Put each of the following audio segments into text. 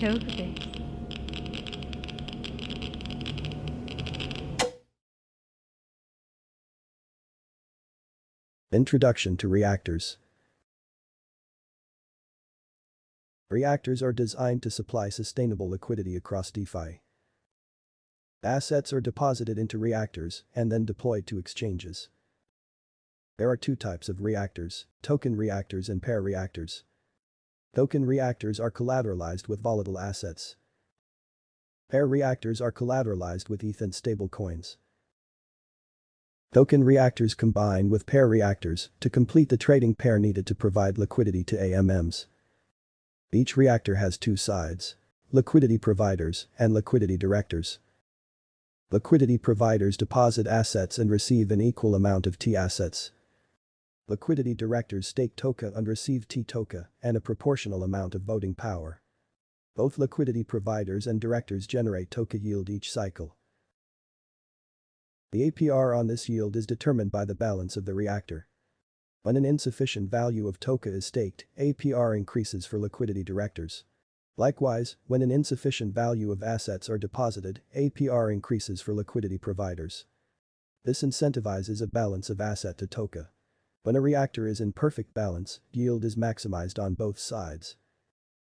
Tokebase. Introduction to reactors. Reactors are designed to supply sustainable liquidity across DeFi. Assets are deposited into reactors and then deployed to exchanges. There are two types of reactors: token reactors and pair reactors. Token reactors are collateralized with volatile assets. Pair reactors are collateralized with ETH and stablecoins. Token reactors combine with pair reactors to complete the trading pair needed to provide liquidity to AMMs. Each reactor has two sides: liquidity providers and liquidity directors. Liquidity providers deposit assets and receive an equal amount of T assets. Liquidity directors stake TOKE and receive T TOKE and a proportional amount of voting power. Both liquidity providers and directors generate TOKE yield each cycle. The APR on this yield is determined by the balance of the reactor. When an insufficient value of TOKE is staked, APR increases for liquidity directors. Likewise, when an insufficient value of assets are deposited, APR increases for liquidity providers. This incentivizes a balance of asset to TOKE. When a reactor is in perfect balance, yield is maximized on both sides.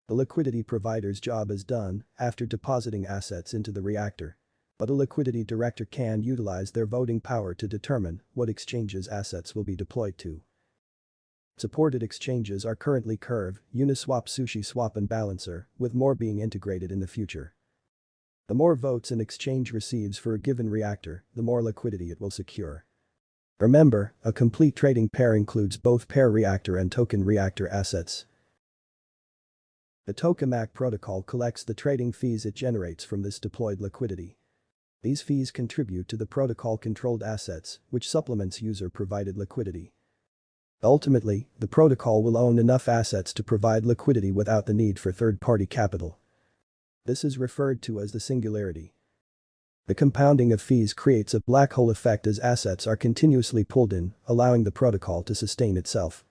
The liquidity provider's job is done after depositing assets into the reactor. But a liquidity director can utilize their voting power to determine what exchanges assets will be deployed to. Supported exchanges are currently Curve, Uniswap, SushiSwap and Balancer, with more being integrated in the future. The more votes an exchange receives for a given reactor, the more liquidity it will secure. Remember, a complete trading pair includes both pair reactor and token reactor assets. The Tokemak protocol collects the trading fees it generates from this deployed liquidity. These fees contribute to the protocol-controlled assets, which supplements user-provided liquidity. Ultimately, the protocol will own enough assets to provide liquidity without the need for third-party capital. This is referred to as the singularity. The compounding of fees creates a black hole effect as assets are continuously pulled in, allowing the protocol to sustain itself.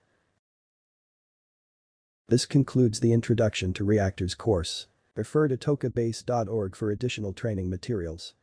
This concludes the Introduction to Reactors course. Refer to tokebase.org for additional training materials.